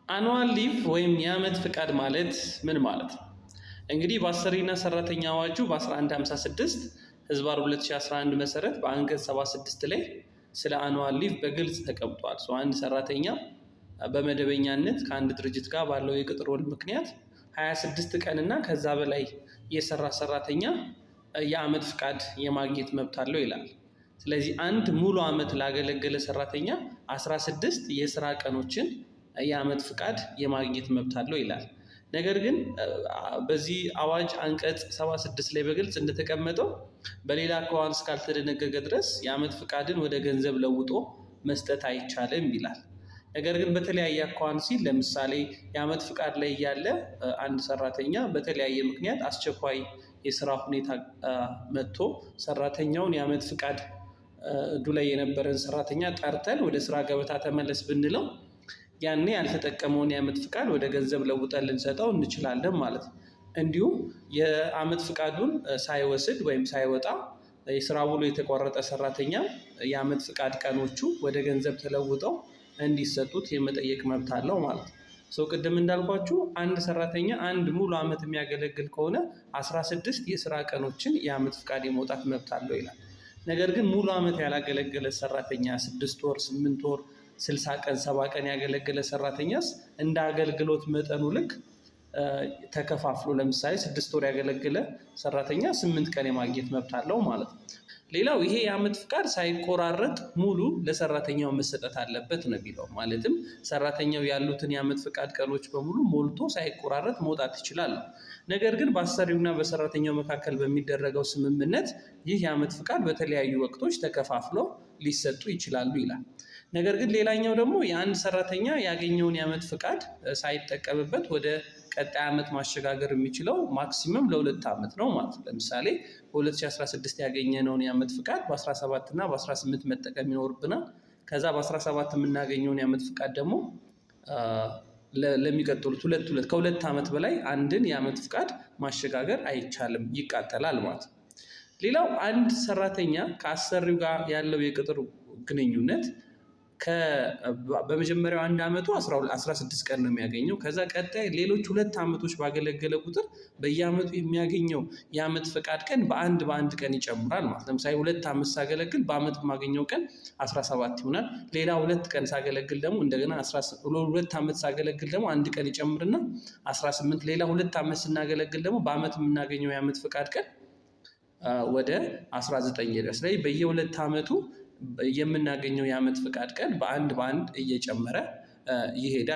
አኑዋል ሊቭ ወይም የዓመት ፍቃድ ማለት ምን ማለት ነው? እንግዲህ በአሰሪና ሰራተኛ አዋጁ በ1156 ህዝባር 2011 መሰረት በአንቀጽ 76 ላይ ስለ አኑዋል ሊቭ በግልጽ ተቀምጧል። አንድ ሰራተኛ በመደበኛነት ከአንድ ድርጅት ጋር ባለው የቅጥር ውል ምክንያት 26 ቀንና ከዛ በላይ የሰራ ሰራተኛ የዓመት ፍቃድ የማግኘት መብት አለው ይላል። ስለዚህ አንድ ሙሉ ዓመት ላገለገለ ሰራተኛ 16 የስራ ቀኖችን የዓመት ፍቃድ የማግኘት መብት አለው ይላል። ነገር ግን በዚህ አዋጅ አንቀጽ 76 ላይ በግልጽ እንደተቀመጠው በሌላ አኳኋን እስካልተደነገገ ድረስ የዓመት ፍቃድን ወደ ገንዘብ ለውጦ መስጠት አይቻልም ይላል። ነገር ግን በተለያየ አኳኋን ሲል ለምሳሌ የዓመት ፍቃድ ላይ ያለ አንድ ሰራተኛ በተለያየ ምክንያት አስቸኳይ የስራ ሁኔታ መጥቶ ሰራተኛውን የዓመት ፍቃድ ላይ የነበረን ሰራተኛ ጠርተን ወደ ስራ ገበታ ተመለስ ብንለው ያኔ ያልተጠቀመውን የዓመት ፍቃድ ወደ ገንዘብ ለውጠን ልንሰጠው እንችላለን ማለት ነው። እንዲሁም የዓመት ፍቃዱን ሳይወስድ ወይም ሳይወጣ የስራ ውሎ የተቋረጠ ሰራተኛ የዓመት ፍቃድ ቀኖቹ ወደ ገንዘብ ተለውጠው እንዲሰጡት የመጠየቅ መብት አለው ማለት ነው። ቅድም እንዳልኳችሁ አንድ ሰራተኛ አንድ ሙሉ ዓመት የሚያገለግል ከሆነ 16 የስራ ቀኖችን የዓመት ፍቃድ የመውጣት መብት አለው ይላል። ነገር ግን ሙሉ ዓመት ያላገለገለ ሰራተኛ 6 ወር፣ 8 ወር፣ 60 ቀን፣ 70 ቀን ያገለገለ ሰራተኛስ እንደ አገልግሎት መጠኑ ልክ ተከፋፍሎ ለምሳሌ 6 ወር ያገለገለ ሰራተኛ 8 ቀን የማግኘት መብት አለው ማለት ነው። ሌላው ይሄ የዓመት ፍቃድ ሳይቆራረጥ ሙሉ ለሰራተኛው መሰጠት አለበት ነው የሚለው። ማለትም ሰራተኛው ያሉትን የዓመት ፍቃድ ቀኖች በሙሉ ሞልቶ ሳይቆራረጥ መውጣት ይችላል። ነገር ግን በአሰሪውና በሰራተኛው መካከል በሚደረገው ስምምነት ይህ የዓመት ፍቃድ በተለያዩ ወቅቶች ተከፋፍሎ ሊሰጡ ይችላሉ ይላል። ነገር ግን ሌላኛው ደግሞ የአንድ ሰራተኛ ያገኘውን የዓመት ፍቃድ ሳይጠቀምበት ወደ ቀጣይ ዓመት ማሸጋገር የሚችለው ማክሲመም ለ2 ዓመት ነው ማለት ነው። ለምሳሌ በ2016 ያገኘነውን የዓመት ፍቃድ በ17 እና በ18 መጠቀም ይኖርብናል። ከዛ በ17 የምናገኘውን የዓመት ፍቃድ ደግሞ ለሚቀጥሉት ከ2 ዓመት በላይ አንድን የዓመት ፍቃድ ማሸጋገር አይቻልም፣ ይቃጠላል ማለት ነው። ሌላው አንድ ሰራተኛ ከአሰሪው ጋር ያለው የቅጥር ግንኙነት በመጀመሪያው 1 ዓመቱ 16 ቀን ነው የሚያገኘው። ከዛ ቀጣይ ሌሎች 2 ዓመቶች ባገለገለ ቁጥር በየዓመቱ የሚያገኘው የዓመት ፍቃድ ቀን በአንድ ቀን ይጨምራል ማለት ነው። ለምሳሌ 2 ዓመት ሳገለግል በዓመት የማገኘው ቀን 17 ይሆናል። ሌላ 2 ቀን ሳገለግል ደግሞ እንደገና 2 ዓመት ሳገለግል ደግሞ 1 ቀን ይጨምርና 18፣ ሌላ 2 ዓመት ስናገለግል ደግሞ በዓመት የምናገኘው የዓመት ፍቃድ ቀን ወደ 19 ይደርሳል። ስለዚህ በየ2 ዓመቱ የምናገኘው የዓመት ፍቃድ ቀን በአንድ እየጨመረ ይሄዳል።